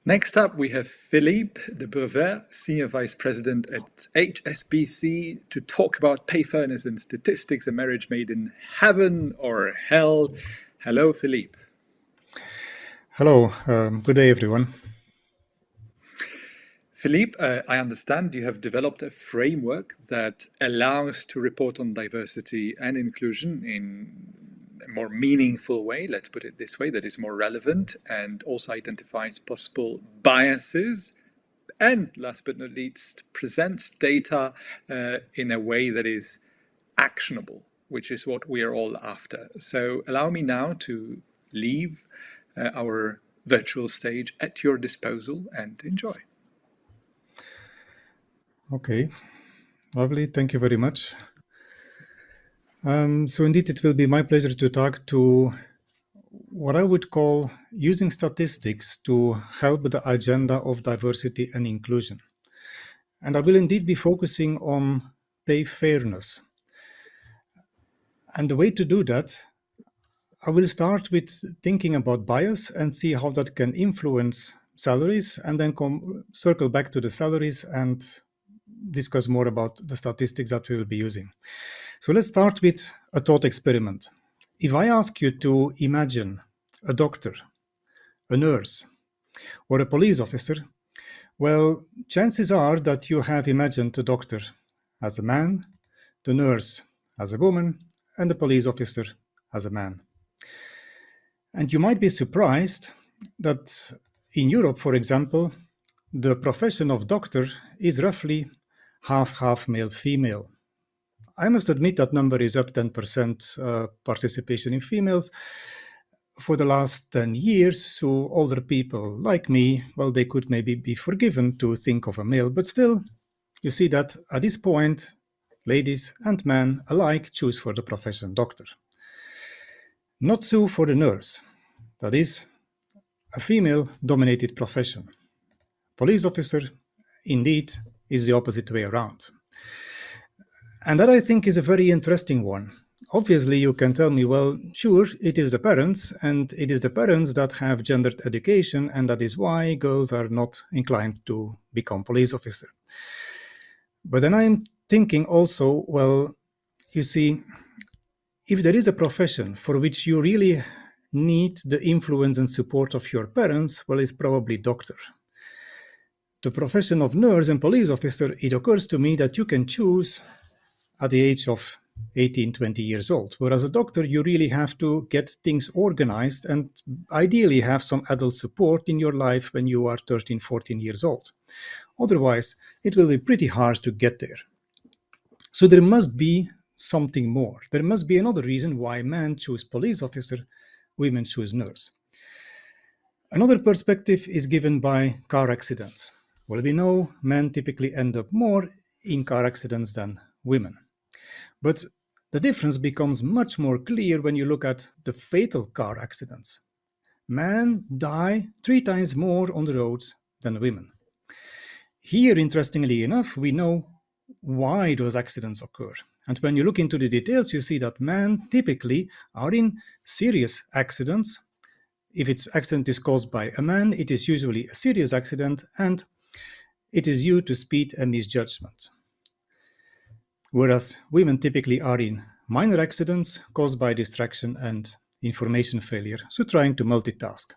Next up, we have Philippe de Brouwer, Senior Vice President at HSBC, to talk about pay fairness and statistics, a marriage made in heaven or hell. Hello, Philippe. Hello, good day, everyone. Philippe, I understand you have developed a framework that allows to report on diversity and inclusion in a more meaningful way, let's put it this way, that is more relevant and also identifies possible biases. And last but not least, presents data in a way that is actionable, which is what we are all after. So allow me now to leave our virtual stage at your disposal and enjoy. Okay, lovely. Thank you very much. So indeed, it will be my pleasure to talk to what I would call using statistics to help the agenda of diversity and inclusion. And I will indeed be focusing on pay fairness. And the way to do that, I will start with thinking about bias and see how that can influence salaries, and then circle back to the salaries and discuss more about the statistics that we will be using. So let's start with a thought experiment. If I ask you to imagine a doctor, a nurse, or a police officer, well, chances are that you have imagined the doctor as a man, the nurse as a woman, and the police officer as a man. And you might be surprised that in Europe, for example, the profession of doctor is roughly half male-female. I must admit that number is up 10% participation in females. For the last 10 years, so older people like me, well, they could maybe be forgiven to think of a male, but still, you see that at this point, ladies and men alike choose for the profession doctor. Not so for the nurse. That is a female-dominated profession. Police officer, indeed, is the opposite way around. And that, I think, is a very interesting one. Obviously, you can tell me, well, sure, it is the parents, and it is the parents that have gendered education, and that is why girls are not inclined to become police officer. But then I'm thinking also, well, you see, if there is a profession for which you really need the influence and support of your parents, well, it's probably doctor. The profession of nurse and police officer, it occurs to me that you can choose at the age of 18, 20 years old. Whereas a doctor, you really have to get things organized and ideally have some adult support in your life when you are 13, 14 years old. Otherwise, it will be pretty hard to get there. So there must be something more. There must be another reason why men choose police officer, women choose nurse. Another perspective is given by car accidents. Well, we know men typically end up more in car accidents than women. But the difference becomes much more clear when you look at the fatal car accidents. Men die 3 times more on the roads than women. Here, interestingly enough, we know why those accidents occur. And when you look into the details, you see that men typically are in serious accidents. If its accident is caused by a man, it is usually a serious accident, and it is due to speed and misjudgment. Whereas women typically are in minor accidents caused by distraction and information failure, so trying to multitask.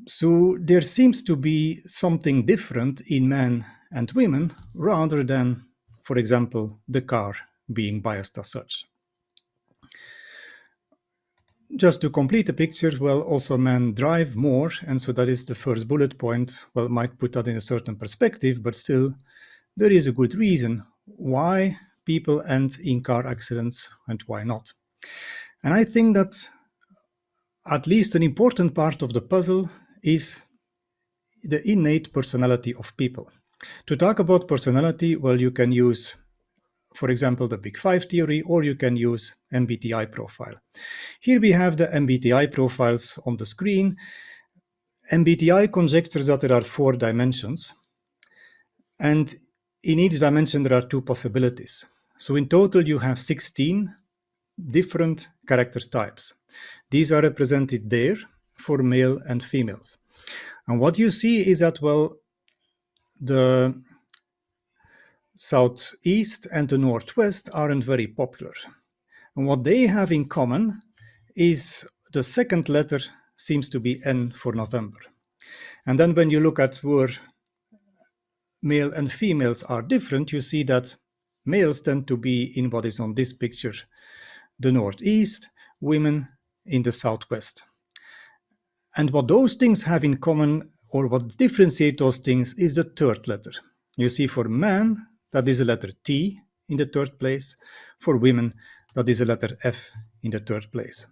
So there seems to be something different in men and women rather than, for example, the car being biased as such. Just to complete the picture, well, also men drive more, and so that is the first bullet point. Well, might put that in a certain perspective, but still, there is a good reason why people end in car accidents and why not. And I think that at least an important part of the puzzle is the innate personality of people. To talk about personality, well, you can use, for example, the Big Five theory, or you can use MBTI profile. Here we have the MBTI profiles on the screen. MBTI conjectures that there are 4 dimensions, and in each dimension there are 2 possibilities. So in total you have 16 different character types. These are represented there for male and females. And what you see is that, well, the southeast and the northwest aren't very popular. And what they have in common is the second letter seems to be N for November. And then when you look at where male and females are different, you see that males tend to be in what is on this picture, the northeast, women in the southwest. And what those things have in common, or what differentiates those things, is the third letter. You see, for men, that is a letter T in the third place. For women, that is a letter F in the third place.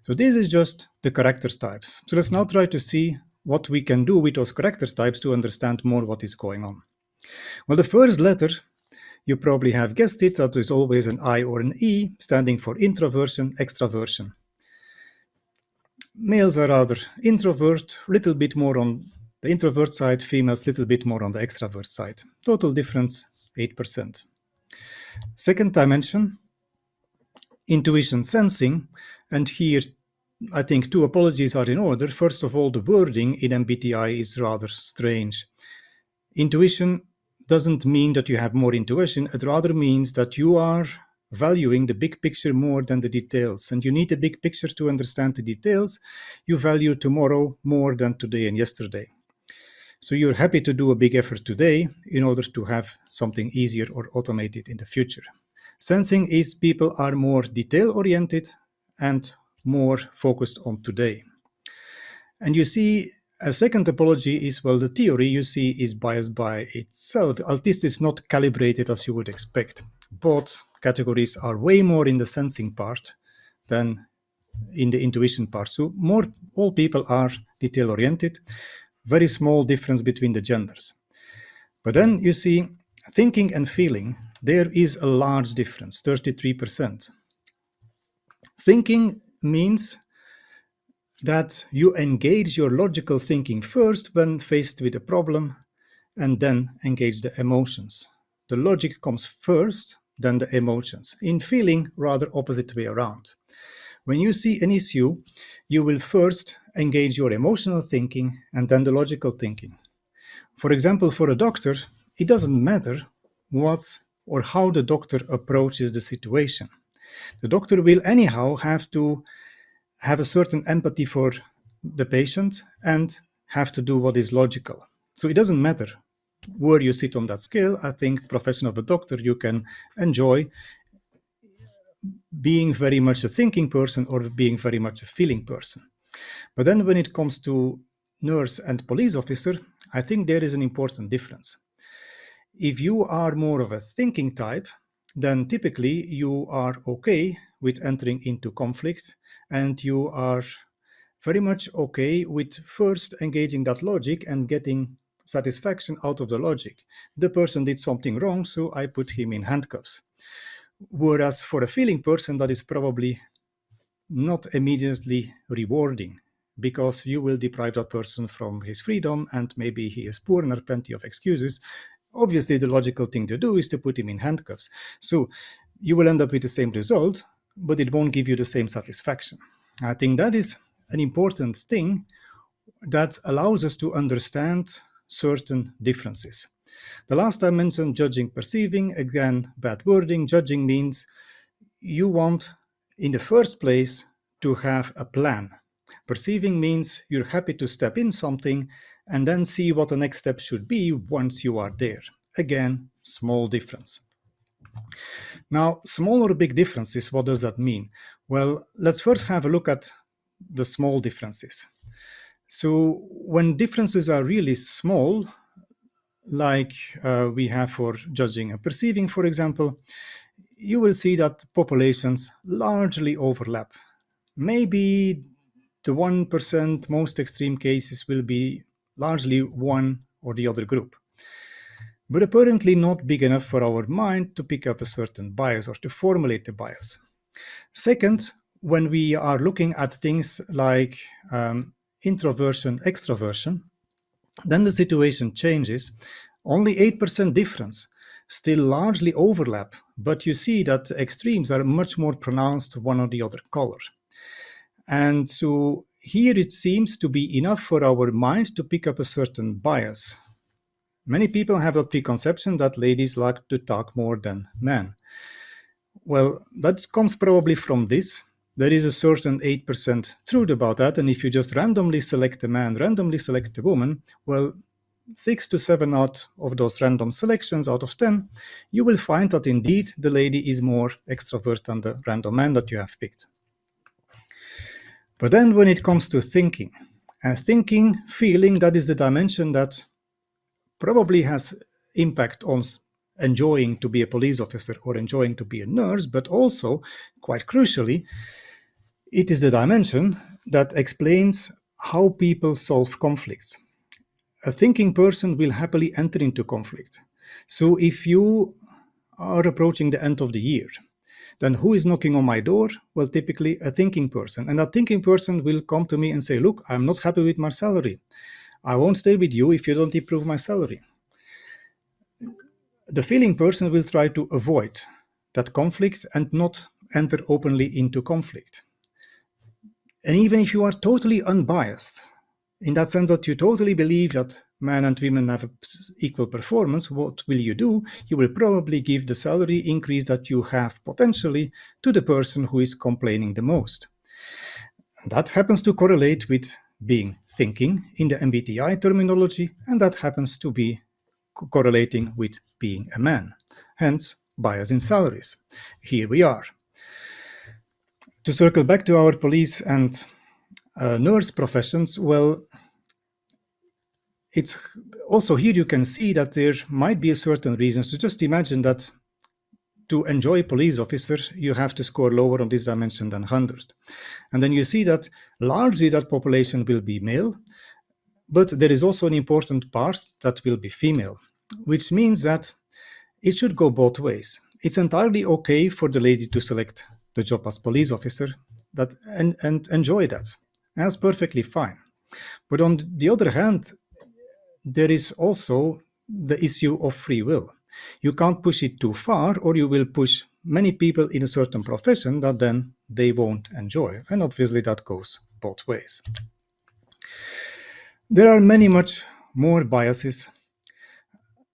So this is just the character types. So let's now try to see what we can do with those character types to understand more what is going on. Well, the first letter, you probably have guessed it, that is always an I or an E, standing for introversion, extraversion. Males are rather introvert, a little bit more on the introvert side, females a little bit more on the extrovert side. Total difference, 8%. Second dimension, intuition sensing, and here I think two apologies are in order. First of all, the wording in MBTI is rather strange. Intuition doesn't mean that you have more intuition, it rather means that you are valuing the big picture more than the details. And you need a big picture to understand the details. You value tomorrow more than today and yesterday. So you're happy to do a big effort today in order to have something easier or automated in the future. Sensing is people are more detail-oriented and more focused on today. And you see, a second topology is, well, the theory you see is biased by itself. At least it's not calibrated as you would expect. Both categories are way more in the sensing part than in the intuition part. So all people are detail-oriented. Very small difference between the genders. But then you see, thinking and feeling, there is a large difference, 33%. Thinking means that you engage your logical thinking first when faced with a problem, and then engage the emotions. The logic comes first, then the emotions. In feeling, rather opposite way around. When you see an issue, you will first engage your emotional thinking and then the logical thinking. For example, for a doctor, it doesn't matter what or how the doctor approaches the situation. The doctor will anyhow have to have a certain empathy for the patient and have to do what is logical. So it doesn't matter where you sit on that scale. I think profession of a doctor, you can enjoy being very much a thinking person or being very much a feeling person. But then when it comes to nurse and police officer, I think there is an important difference. If you are more of a thinking type, then typically you are okay with entering into conflict, and you are very much okay with first engaging that logic and getting satisfaction out of the logic. The person did something wrong, so I put him in handcuffs. Whereas for a feeling person, that is probably not immediately rewarding, because you will deprive that person from his freedom, and maybe he is poor and there are plenty of excuses. Obviously, the logical thing to do is to put him in handcuffs. So you will end up with the same result, but it won't give you the same satisfaction. I think that is an important thing that allows us to understand certain differences. The last I mentioned, judging, perceiving, again, bad wording. Judging means you want, in the first place, to have a plan. Perceiving means you're happy to step in something and then see what the next step should be once you are there. Again, small difference. Now, small or big differences, what does that mean? Well, let's first have a look at the small differences. So when differences are really small, like we have for judging and perceiving, for example, you will see that populations largely overlap. Maybe the 1% most extreme cases will be largely one or the other group, but apparently not big enough for our mind to pick up a certain bias or to formulate the bias. Second, when we are looking at things like introversion, extroversion, then the situation changes. Only 8% difference, still largely overlap, but you see that the extremes are much more pronounced one or the other color. And so here it seems to be enough for our mind to pick up a certain bias. Many people have that preconception that ladies like to talk more than men. Well, that comes probably from this. There is a certain 8% truth about that, and if you just randomly select a man, randomly select a woman, well, 6 to 7 out of those random selections out of 10, you will find that indeed the lady is more extrovert than the random man that you have picked. But then when it comes to thinking, and thinking, feeling, that is the dimension that probably has impact on enjoying to be a police officer or enjoying to be a nurse, but also, quite crucially, it is the dimension that explains how people solve conflicts. A thinking person will happily enter into conflict. So if you are approaching the end of the year, then who is knocking on my door? Well, typically a thinking person. And that thinking person will come to me and say, look, I'm not happy with my salary. I won't stay with you if you don't improve my salary. The feeling person will try to avoid that conflict and not enter openly into conflict. And even if you are totally unbiased, in that sense that you totally believe that men and women have equal performance, what will you do? You will probably give the salary increase that you have potentially to the person who is complaining the most. And that happens to correlate with being thinking in the MBTI terminology, and that happens to be correlating with being a man. Hence, bias in salaries. Here we are. To circle back to our police and nurse professions, well, it's also here you can see that there might be a certain reasons to just imagine that to enjoy police officer, you have to score lower on this dimension than 100. And then you see that largely that population will be male, but there is also an important part that will be female, which means that it should go both ways. It's entirely okay for the lady to select the job as police officer and enjoy that. That's perfectly fine. But on the other hand, there is also the issue of free will. You can't push it too far, or you will push many people in a certain profession that then they won't enjoy. And obviously that goes both ways. There are many much more biases.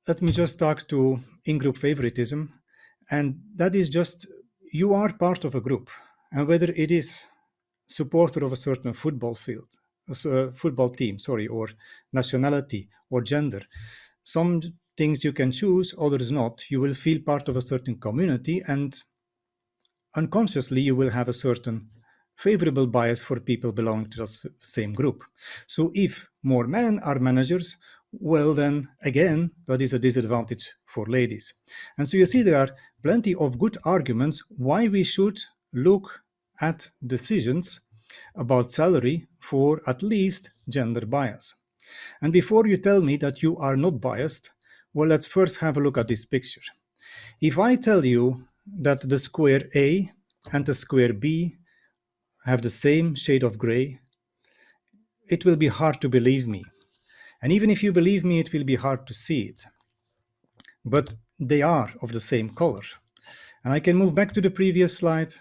Let me just talk to in-group favoritism. And that is just, you are part of a group. And whether it is supporter of a certain football field, football team, or nationality or gender. Some things you can choose, others not. You will feel part of a certain community, and unconsciously you will have a certain favorable bias for people belonging to the same group. So if more men are managers, well then again that is a disadvantage for ladies. And so you see there are plenty of good arguments why we should look at decisions about salary for at least gender bias. And before you tell me that you are not biased, well, let's first have a look at this picture. If I tell you that the square A and the square B have the same shade of gray, it will be hard to believe me. And even if you believe me, it will be hard to see it. But they are of the same color. And I can move back to the previous slide,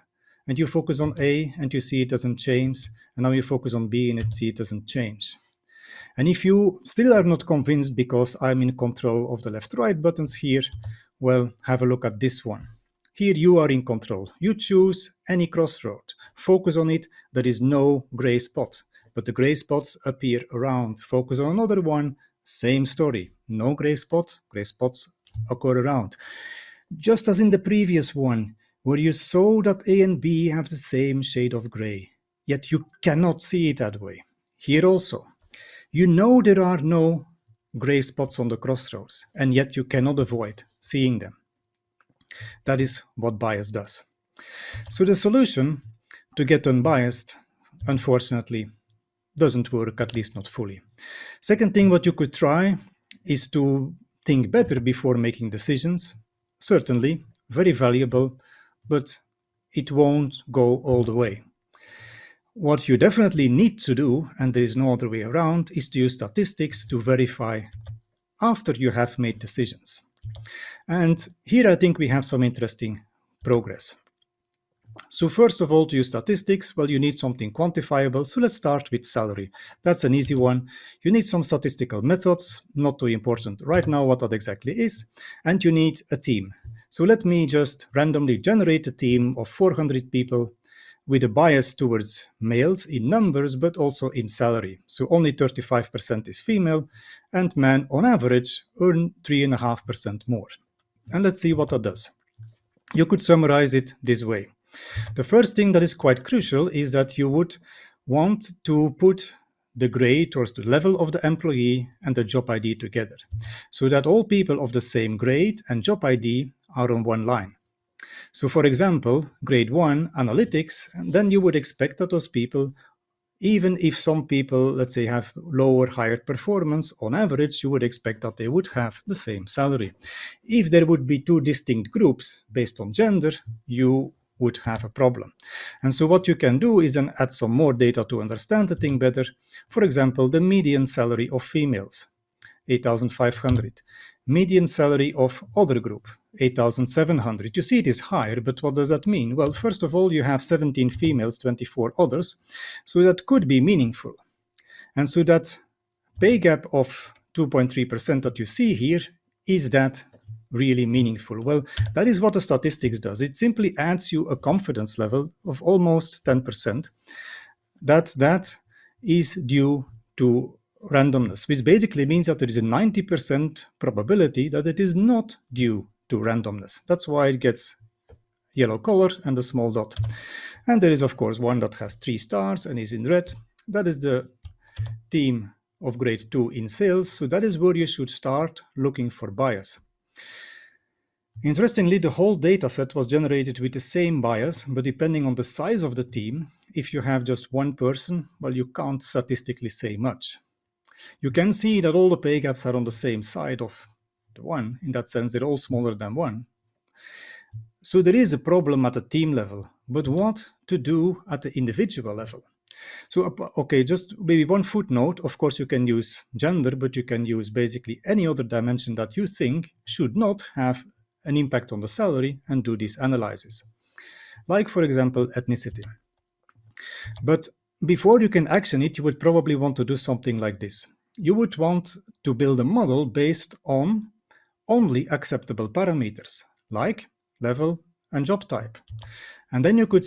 and you focus on A and you see it doesn't change, and now you focus on B and you see it doesn't change. And if you still are not convinced because I'm in control of the left-right buttons here, well, have a look at this one. Here you are in control. You choose any crossroad. Focus on it. There is no gray spot, but the gray spots appear around. Focus on another one. Same story. No gray spot. Gray spots occur around. Just as in the previous one, where you saw that A and B have the same shade of gray, yet you cannot see it that way. Here also, you know there are no gray spots on the crossroads, and yet you cannot avoid seeing them. That is what bias does. So the solution to get unbiased, unfortunately, doesn't work, at least not fully. Second thing what you could try is to think better before making decisions. Certainly, very valuable, but it won't go all the way. What you definitely need to do, and there is no other way around, is to use statistics to verify after you have made decisions. And here I think we have some interesting progress. So first of all, to use statistics, well, you need something quantifiable. So let's start with salary. That's an easy one. You need some statistical methods, not too important right now what that exactly is. And you need a team. So let me just randomly generate a team of 400 people with a bias towards males in numbers, but also in salary. So only 35% is female, and men on average earn 3.5% more. And let's see what that does. You could summarize it this way. The first thing that is quite crucial is that you would want to put the grade or the level of the employee and the job ID together, so that all people of the same grade and job ID are on one line. So for example, grade 1 analytics, and then you would expect that those people, even if some people, let's say, have lower, higher performance, on average, you would expect that they would have the same salary. If there would be two distinct groups based on gender, you would have a problem. And so what you can do is then add some more data to understand the thing better. For example, the median salary of females, 8,500. Median salary of other group, 8,700. You see it is higher, but what does that mean? Well, first of all, you have 17 females, 24 others, so that could be meaningful. And so that pay gap of 2.3% that you see here, is that really meaningful? Well, that is what the statistics does. It simply adds you a confidence level of almost 10% that is due to randomness, which basically means that there is a 90% probability that it is not due to randomness. That's why it gets yellow color and a small dot. And there is, of course, one that has 3 stars and is in red. That is the team of grade 2 in sales. So that is where you should start looking for bias. Interestingly, the whole data set was generated with the same bias, but depending on the size of the team, if you have just one person, well, you can't statistically say much. You can see that all the pay gaps are on the same side of the one. In that sense, they're all smaller than one. So there is a problem at the team level, but what to do at the individual level? So, okay, just maybe one footnote. Of course, you can use gender, but you can use basically any other dimension that you think should not have an impact on the salary and do this analysis. Like, for example, ethnicity. But before you can action it, you would probably want to do something like this. You would want to build a model based on only acceptable parameters, like level and job type. And then you could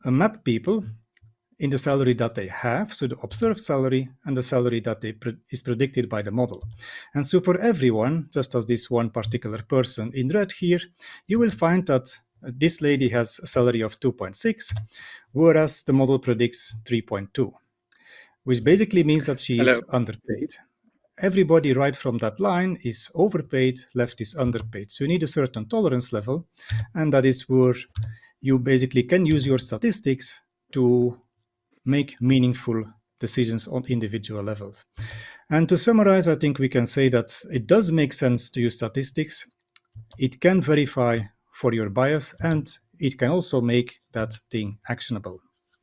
map people in the salary that they have, so the observed salary and the salary that is predicted by the model. And so for everyone, just as this one particular person in red here, you will find that this lady has a salary of 2.6, whereas the model predicts 3.2, which basically means that she is underpaid. Everybody right from that line is overpaid, left is underpaid. So you need a certain tolerance level, and that is where you basically can use your statistics to make meaningful decisions on individual levels. And to summarize, I think we can say that it does make sense to use statistics. It can verify for your bias, and it can also make that thing actionable.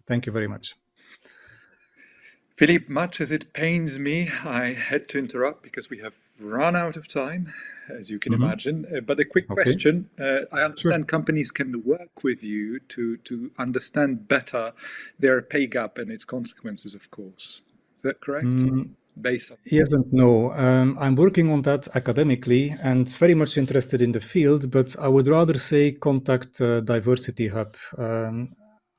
Thank you very much. Philippe, much as it pains me, I had to interrupt because we have run out of time, as you can imagine. But a quick question. I understand companies can work with you to understand better their pay gap and its consequences, of course. Is that correct? Based on yes and no. I'm working on that academically and very much interested in the field, but I would rather say contact Diversity Hub.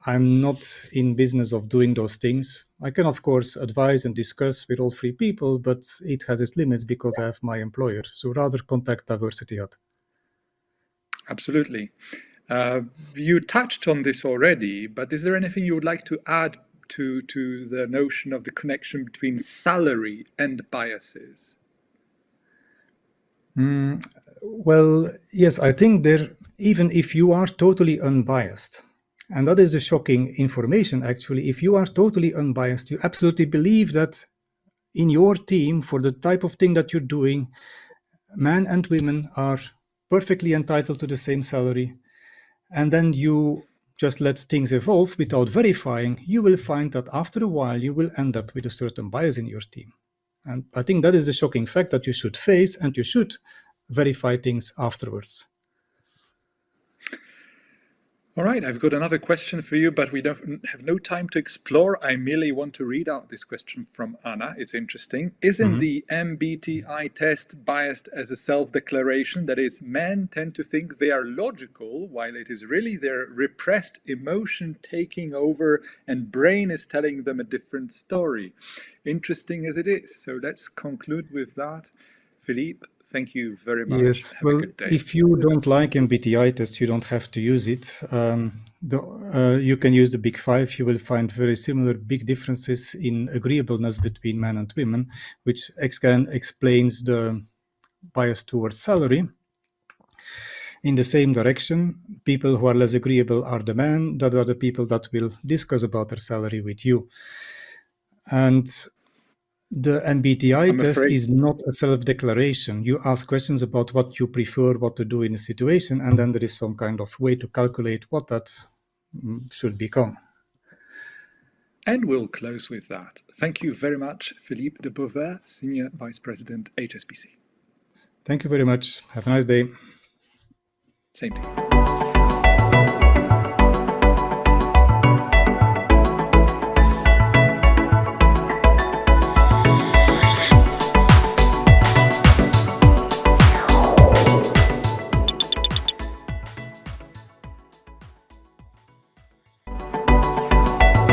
I'm not in business of doing those things. I can, of course, advise and discuss with all 3 people, but it has its limits because I have my employer. So rather contact Diversity Hub. Absolutely. You touched on this already, but is there anything you would like to add to the notion of the connection between salary and biases? Well, yes, I think even if you are totally unbiased, and that is the shocking information, actually, if you are totally unbiased, you absolutely believe that in your team, for the type of thing that you're doing, men and women are perfectly entitled to the same salary, and then you just let things evolve without verifying, you will find that after a while you will end up with a certain bias in your team. And I think that is a shocking fact that you should face, and you should verify things afterwards. All right, I've got another question for you, but we don't have no time to explore. I merely want to read out this question from Anna. It's interesting. Isn't the MBTI test biased as a self-declaration? That is, men tend to think they are logical, while it is really their repressed emotion taking over, and brain is telling them a different story. Interesting as it is. So let's conclude with that. Philippe, thank you very much. Yes, Have a well, good day. if you don't like MBTI test, you don't have to use it. You can use the Big Five. You will find very similar big differences in agreeableness between men and women, which again explains the bias towards salary. In the same direction, people who are less agreeable are the men, that are the people that will discuss about their salary with you. And the MBTI test is not a self-declaration. You ask questions about what you prefer, what to do in a situation, and then there is some kind of way to calculate what that should become. And we'll close with that. Thank you very much, Philippe de Brouwer, Senior Vice President, HSBC. Thank you very much. Have a nice day. Same to you.